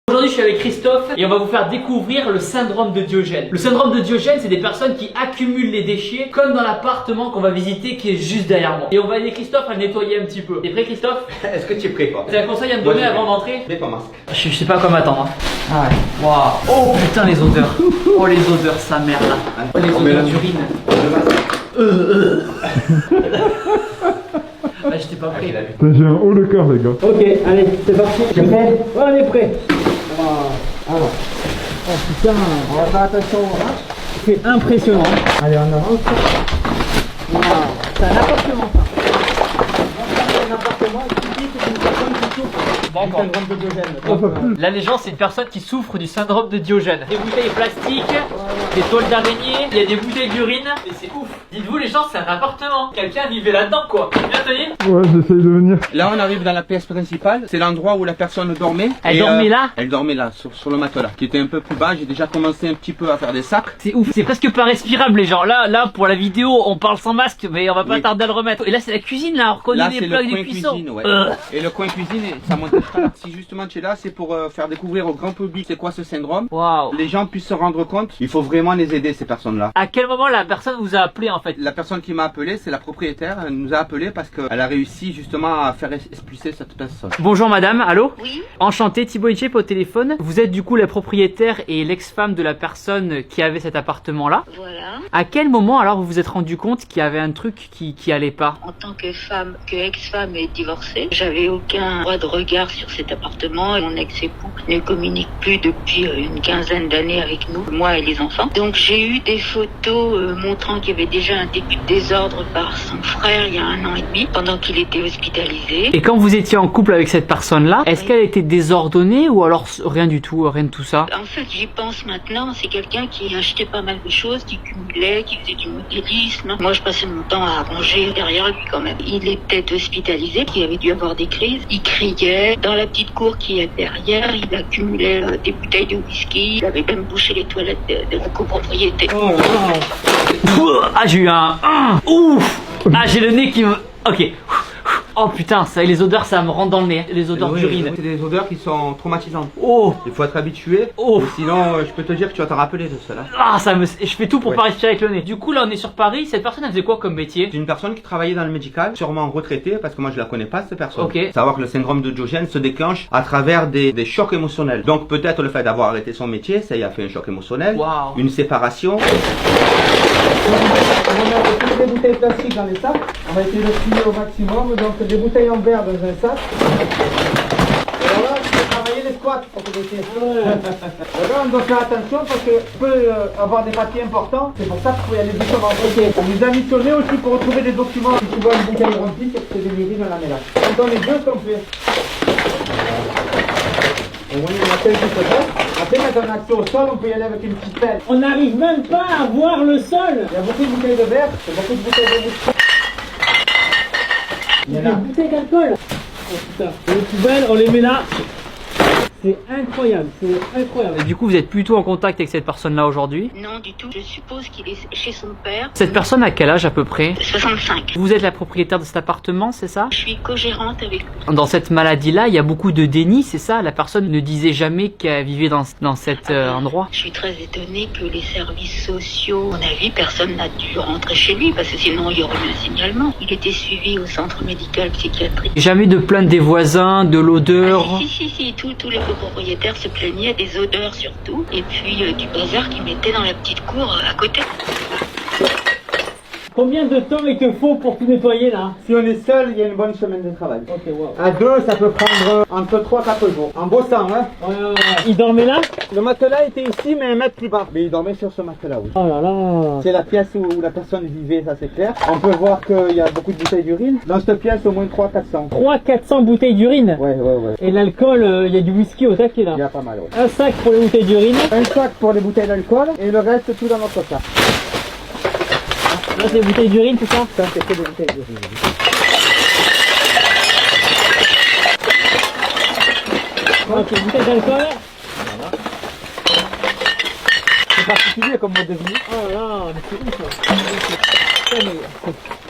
Aujourd'hui je suis avec Christophe et on va vous faire découvrir le syndrome de Diogène. Le syndrome de Diogène, c'est des personnes qui accumulent les déchets comme dans l'appartement qu'on va visiter qui est juste derrière moi. Et on va aider Christophe à le nettoyer un petit peu. T'es prêt Christophe? Est-ce que tu es prêt toi? T'as un conseil à me donner avant d'entrer? Mets ton masque. Je sais pas quoi m'attendre. Hein. Ah ouais. Waouh. Oh putain les odeurs. Oh les odeurs, sa mère là. Oh les odeurs d'urine. Bah j'étais pas prêt. J'ai un haut le cœur les gars. Ok, allez, c'est parti. T'es prêt? Ouais, on est prêt. Alors. Oh putain, on va faire attention. C'est impressionnant. Allez, on avance. Wow. C'est un appartement ça. C'est un appartement, il suffit que c'est une personne qui souffre. D'accord. Du syndrome de Diogène. La légende, c'est une personne qui souffre du syndrome de Diogène. Des bouteilles plastiques, des toiles d'araignée, il y a des bouteilles d'urine. Et c'est ouf. Dites-vous, les gens, c'est un appartement. Quelqu'un vivait là-dedans, quoi. Bien tenu. Ouais, j'essaye de venir. Là on arrive dans la pièce principale, c'est l'endroit où la personne dormait. Elle dormait là? Elle dormait là, sur le matelas, qui était un peu plus bas. J'ai déjà commencé un petit peu à faire des sacs. C'est ouf. C'est presque pas respirable, les gens. Là, pour la vidéo, on parle sans masque, mais on va pas tarder à le remettre. Et là, c'est la cuisine, là. On reconnaît Là les c'est plaques le de coin cuisson. cuisine, ouais. Et le coin cuisine, ça monte pas. Si justement tu es là, c'est pour faire découvrir au grand public c'est quoi ce syndrome. Waouh. Les gens puissent se rendre compte. Il faut vraiment les aider ces personnes-là. À quel moment la personne vous a appelé, en fait? La personne qui m'a appelé, c'est la propriétaire. Elle nous a appelé parce qu'elle a réussi justement à faire expulser cette personne. Bonjour madame, allô? Oui, Enchanté, Thibaut Hitchep au téléphone. Vous êtes du coup la propriétaire et l'ex-femme de la personne qui avait cet appartement-là. voilà. À quel moment alors vous vous êtes rendu compte qu'il y avait un truc qui allait pas? En tant que femme, que ex-femme et divorcée, j'avais aucun droit de regard sur cet appartement. Mon ex-époux ne communique plus depuis une quinzaine d'années avec nous, moi et les enfants. Donc j'ai eu des photos montrant qu'il y avait déjà un début de désordre par son frère il y a 1 an et demi, pendant qu'il était hospitalisé. Et quand vous étiez en couple avec cette personne-là, est-ce qu'elle était désordonnée ou alors rien du tout, rien de tout ça? En fait, j'y pense maintenant, c'est quelqu'un qui achetait pas mal de choses, qui cumulait, qui faisait du modélisme. Moi, je passais mon temps à ranger derrière lui quand même. Il était hospitalisé, il avait dû avoir des crises. Il criait. Dans la petite cour qui est derrière, il accumulait des bouteilles de whisky. Il avait même bouché les toilettes de la copropriété. Oh là là. Ah, j'ai eu un... Ouf. Ah, j'ai le nez qui me... Ok. Oh putain, ça, les odeurs, ça me rentre dans le nez. Les odeurs Oui, d'urine. c'est des odeurs qui sont traumatisantes. Oh. Il faut être habitué. Oh. Sinon, je peux te dire que tu vas te rappeler de cela. Ah, ça me... Je fais tout pour Ouais. pas respirer avec le nez. Du coup, là, on est sur Paris. Cette personne, elle faisait quoi comme métier? C'est une personne qui travaillait dans le médical, sûrement retraitée, parce que moi je la connais pas cette personne. Ok. Savoir que le syndrome de Diogène se déclenche à travers des chocs émotionnels. Donc peut-être le fait d'avoir arrêté son métier, ça y a fait un choc émotionnel, Waouh. une séparation. On va mettre toutes les bouteilles plastiques dans les sacs. On va essayer de trier au maximum. Donc des bouteilles en verre dans un sac. Et voilà, il faut travailler les squats pour que Là, on doit faire attention parce qu'on peut avoir des papiers importants. C'est pour ça qu'il faut y aller doucement. On nous a missionnés aussi pour retrouver des documents. Si tu vois une bouteille remplie, c'est que c'est des urines, on la met là. Quand on est deux, ce qu'on fait. On a quelques secondes. Après, quand on a accès au sol, on peut y aller avec une petite pelle. On n'arrive même pas à voir le sol. Il y a beaucoup de bouteilles de verre, il y a beaucoup de bouteilles de whisky. Il y en a. Des bouteilles d'alcool. Oh putain. Les poubelles, on les met là. C'est incroyable, c'est incroyable. Et du coup, vous êtes plutôt en contact avec cette personne-là aujourd'hui? Non, du tout. Je suppose qu'il est chez son père. Cette personne a quel âge à peu près? 65. Vous êtes la propriétaire de cet appartement, c'est ça? Je suis co-gérante avec lui. Dans cette maladie-là, il y a beaucoup de déni, c'est ça? La personne ne disait jamais qu'elle vivait dans cet endroit? Je suis très étonnée que les services sociaux, à mon avis, personne n'a dû rentrer chez lui parce que sinon il y aurait eu un signalement. Il était suivi au centre médical psychiatrique. Jamais de plainte des voisins, de l'odeur? Ah, si, tous les copropriétaires se plaignaient des odeurs surtout, et puis du bazar qu'ils mettaient dans la petite cour à côté. Combien de temps il te faut pour tout nettoyer là? Si on est seul, il y a une bonne semaine de travail. Ok, wow. À deux, ça peut prendre entre 3 et 4 jours. En bossant, hein. Il dormait là? Le matelas était ici, mais 1 mètre plus bas. Mais il dormait sur ce matelas, oui. Oh là là. C'est la pièce où la personne vivait, ça c'est clair. On peut voir qu'il y a beaucoup de bouteilles d'urine. Dans cette pièce, au moins 300-400. 300-400 bouteilles d'urine. Ouais. Et l'alcool, il y a du whisky au taquet là. Il y a pas mal, ouais. Un sac pour les bouteilles d'urine. Un sac pour les bouteilles d'alcool et le reste tout dans notre sac. Là c'est les bouteilles d'urine, c'est ça? Ça c'est que des bouteilles d'urine. Ok, bouteilles d'alcool. C'est particulier comme mode de vie. Oh là là, mais c'est ouf ça.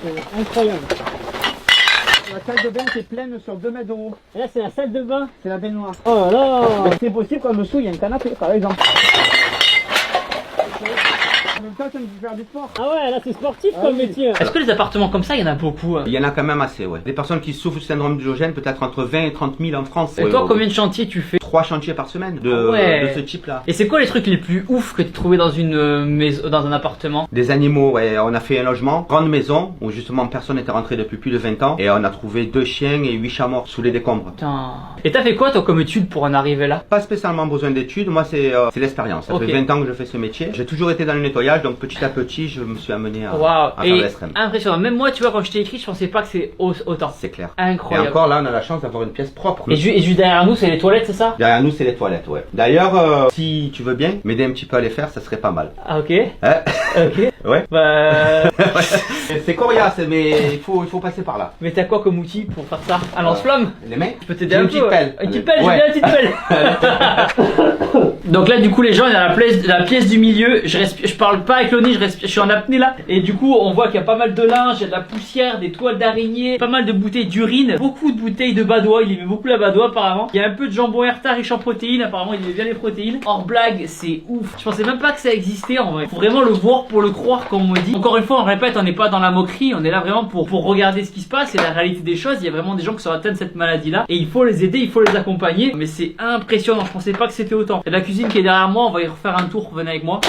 C'est incroyable. La salle de bain qui est pleine sur 2 mètres de haut. Et là, c'est la salle de bain. C'est la baignoire. Oh là là. C'est possible qu'en dessous, il y a un canapé, par exemple. En même temps, ça me fait faire du sport. Ah ouais, là, c'est sportif comme métier. Est-ce que les appartements comme ça, il y en a beaucoup? Il y en a quand même assez, ouais. Des personnes qui souffrent du syndrome de Diogène, peut-être entre 20 et 30 000 en France. Et toi, combien de chantiers tu fais? 3 chantiers par semaine de ce type-là. Et c'est quoi les trucs les plus ouf que tu trouvais dans une maison, dans un appartement? Des animaux, ouais. On a fait un logement, grande maison, où justement personne n'était rentré depuis plus de 20 ans. Et on a trouvé 2 chiens et 8 chats morts sous les décombres. Putain. Et t'as fait quoi toi comme étude pour en arriver là? Pas spécialement besoin d'études, moi c'est l'expérience. Ça Ok. fait 20 ans que je fais ce métier. J'ai toujours été dans le nettoyage, donc petit à petit je me suis amené à, Waouh. à faire Et l'extrême. impressionnant. Même moi, tu vois, quand je t'ai écrit, je pensais pas que c'est autant. C'est clair. Incroyable. Et encore là, on a la chance d'avoir une pièce propre. Et juste derrière nous, c'est les toilettes, c'est ça? Derrière nous, c'est les toilettes, ouais. D'ailleurs, si tu veux bien m'aider un petit peu à les faire, ça serait pas mal. Ah ok. Hein? Ok. Ouais. Bah. C'est coriace, mais il faut passer par là. Mais t'as quoi comme outil pour faire ça? Un lance-flamme? Les mains? Je peux t'aider J'ai un une peu. petite pelle. Une petite pelle, j'ai Ouais. bien une petite pelle. Donc là, du coup, les gens, il y a la pièce du milieu. Je parle pas avec Loni, je suis en apnée là. Et du coup, on voit qu'il y a pas mal de linge, il y a de la poussière, des toiles d'araignée, pas mal de bouteilles d'urine, beaucoup de bouteilles de badois. Il aimait beaucoup la badois apparemment. Il y a un peu de jambon Herta riche en protéines. Apparemment, il aimait bien les protéines. Hors blague, c'est ouf. Je pensais même pas que ça existait en vrai. Faut vraiment le voir pour le croire, comme on me dit. Encore une fois, on répète, on n'est pas dans la moquerie. On est là vraiment pour regarder ce qui se passe et la réalité des choses. Il y a vraiment des gens qui sont atteints de cette maladie là et il faut les aider, il faut les accompagner. Mais c'est impressionnant. Je pensais pas que c'était autant. Il y a la cuisine qui est derrière moi. On va y refaire un tour. Venez avec moi.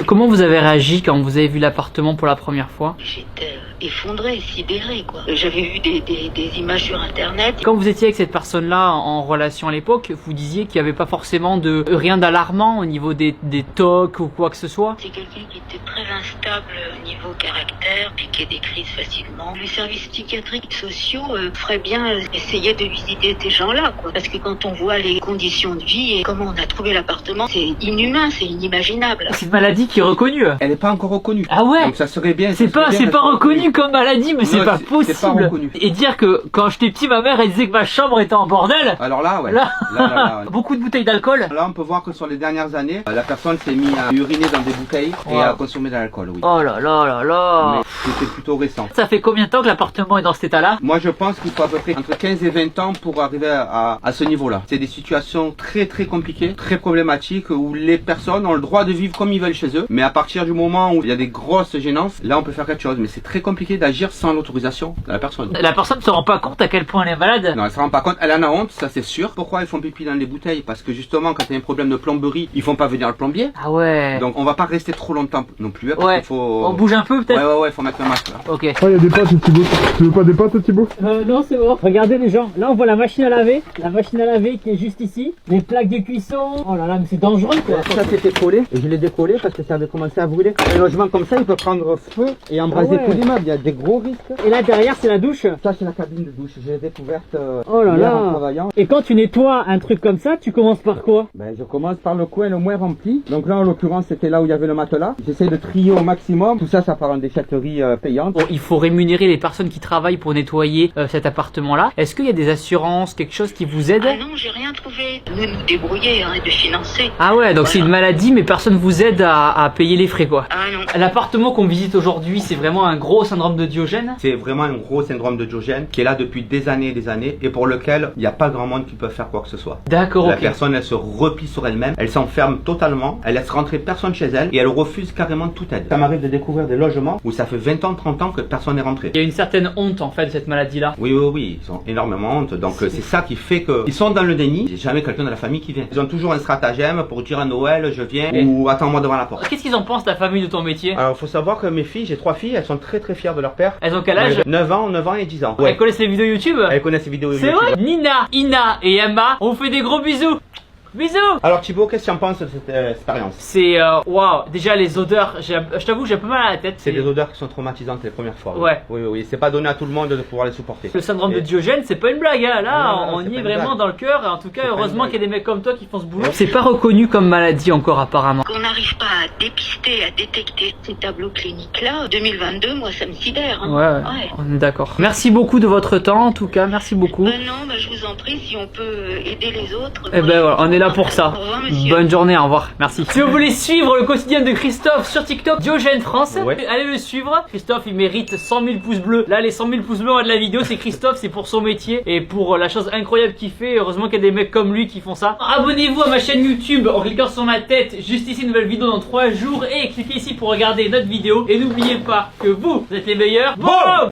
Comment vous avez réagi quand vous avez vu l'appartement pour la première fois? J'étais effondrée, sidérée, quoi. J'avais vu des images sur Internet. Quand vous étiez avec cette personne-là en relation à l'époque, vous disiez qu'il n'y avait pas forcément rien d'alarmant au niveau des TOC ou quoi que ce soit? C'est quelqu'un qui était très instable au niveau caractère, puis qui a des crises facilement. Les services psychiatriques sociaux feraient bien essayer de visiter ces gens-là, quoi. Parce que quand on voit les conditions de vie et comment on a trouvé l'appartement, c'est inhumain, c'est inimaginable. C'est une maladie qui est reconnue. Elle n'est pas encore reconnue. Ah ouais? Donc ça serait bien. C'est pas reconnu comme maladie, mais c'est Non, pas c'est pas possible. reconnu. Et dire que quand j'étais petit, ma mère elle disait que ma chambre était en bordel. Alors là, ouais. Là. Là, ouais. Beaucoup de bouteilles d'alcool. Là, on peut voir que sur les dernières années, la personne s'est mise à uriner dans des bouteilles et Wow. à consommer de l'alcool, oui. Oh là là là là. Mais c'était plutôt récent. Ça fait combien de temps que l'appartement est dans cet état-là? Moi, je pense qu'il faut à peu près entre 15 et 20 ans pour arriver à ce niveau-là. C'est des situations très très compliquées, très problématiques, où les personnes ont le droit de vivre comme ils veulent chez eux. Mais à partir du moment où il y a des grosses gênances, là, on peut faire quelque chose. Mais c'est très compliqué d'agir sans l'autorisation de la personne. La personne ne se rend pas compte à quel point elle est malade. Non, elle se rend pas compte, elle en a honte, ça c'est sûr. Pourquoi ils font pipi dans les bouteilles? Parce que justement, quand il y a un problème de plomberie, ils font pas venir le plombier. Ah ouais. Donc on va pas rester trop longtemps non plus. Parce Ouais. qu'il faut... On bouge un peu peut-être? Ouais, faut mettre un masque là. Ok. Oh, il y a des pâtes, Thibaut. Tu veux pas des pâtes, Thibaut? Non, c'est bon. Regardez les gens. Là, on voit la machine à laver. La machine à laver qui est juste ici. Les plaques de cuisson. Oh là là, mais c'est dangereux quoi. Ça c'était collé et je l'ai décollé parce que ça avait commencé à brûler. Un logement comme ça, il peut prendre feu et embraser Ah ouais. tout l'immeuble. Il y a des gros risques. Et là, derrière, c'est la douche. Ça c'est la cabine de douche. Je l'ai découverte Oh là hier là. en travaillant. Et quand tu nettoies un truc comme ça, tu commences par quoi? Ben, je commence par le coin le moins rempli. Donc là en l'occurrence c'était là où il y avait le matelas. J'essaie de trier au maximum. Tout ça, ça part en déchetterie payante. Bon, il faut rémunérer les personnes qui travaillent pour nettoyer cet appartement-là. Est-ce qu'il y a des assurances, quelque chose qui vous aide? Ah non, j'ai rien trouvé. Nous débrouiller et de financer. Ah ouais, donc c'est une maladie, mais personne vous aide à payer les frais quoi. Ah non. L'appartement qu'on visite aujourd'hui, c'est vraiment un gros syndrome de Diogène. C'est vraiment un gros syndrome de Diogène qui est là depuis des années et des années et pour lequel il n'y a pas grand monde qui peut faire quoi que ce soit. D'accord, La ok. personne, elle se replie sur elle-même, elle s'enferme totalement, elle laisse rentrer personne chez elle et elle refuse carrément toute aide. Ça m'arrive de découvrir des logements où ça fait 20 ans, 30 ans que personne n'est rentré. Il y a une certaine honte en fait de cette maladie-là. Oui, ils ont énormément honte. Donc c'est ça qui fait qu'ils sont dans le déni. Il n'y a jamais quelqu'un de la famille qui vient. Ils ont toujours un stratagème pour dire à Noël, je viens Et- ou attends-moi devant la porte. Qu'est-ce qu'ils en pensent, ta famille, de ton métier? Alors il faut savoir que mes filles, j'ai 3 filles, elles sont très très fières de leur père. Elles ont quel âge? 9 ans et 10 ans. Elles connaissent les vidéos YouTube? Elles connaissent ces vidéos C'est YouTube. vrai? Nina, Ina et Emma, on vous fait des gros bisous. Bisous. Alors Thibaut, qu'est-ce que tu en penses de cette expérience? C'est waouh, déjà les odeurs, je t'avoue j'ai un peu mal à la tête. C'est des odeurs qui sont traumatisantes les premières fois. Ouais. Oui. C'est pas donné à tout le monde de pouvoir les supporter. Le syndrome de Et- Diogène, c'est pas une blague, hein. Là Non, on c'est y pas est une vraiment blague. dans le cœur. Et en tout cas, C'est pas une heureusement blague. qu'il y a des mecs comme toi qui font ce boulot. C'est pas reconnu comme maladie encore apparemment. Qu'on n'arrive pas à dépister, à détecter ces tableaux cliniques-là, 2022, moi ça me sidère. Hein. Ouais, on est d'accord. Merci beaucoup de votre temps en tout cas, merci beaucoup. Non, je vous en prie, si on peut aider les autres. Eh moi, ben voilà, on est là là pour ça. Au revoir, monsieur. Bonne journée, au revoir, merci. Si vous voulez suivre le quotidien de Christophe sur TikTok, Diogène France, allez le suivre. Christophe, il mérite 100 000 pouces bleus. Là, les 100 000 pouces bleus en bas de la vidéo, c'est Christophe, c'est pour son métier et pour la chose incroyable qu'il fait. Heureusement qu'il y a des mecs comme lui qui font ça. Abonnez-vous à ma chaîne YouTube en cliquant sur ma tête, juste ici, une nouvelle vidéo dans 3 jours, et cliquez ici pour regarder notre vidéo. Et n'oubliez pas que vous êtes les meilleurs. Boum!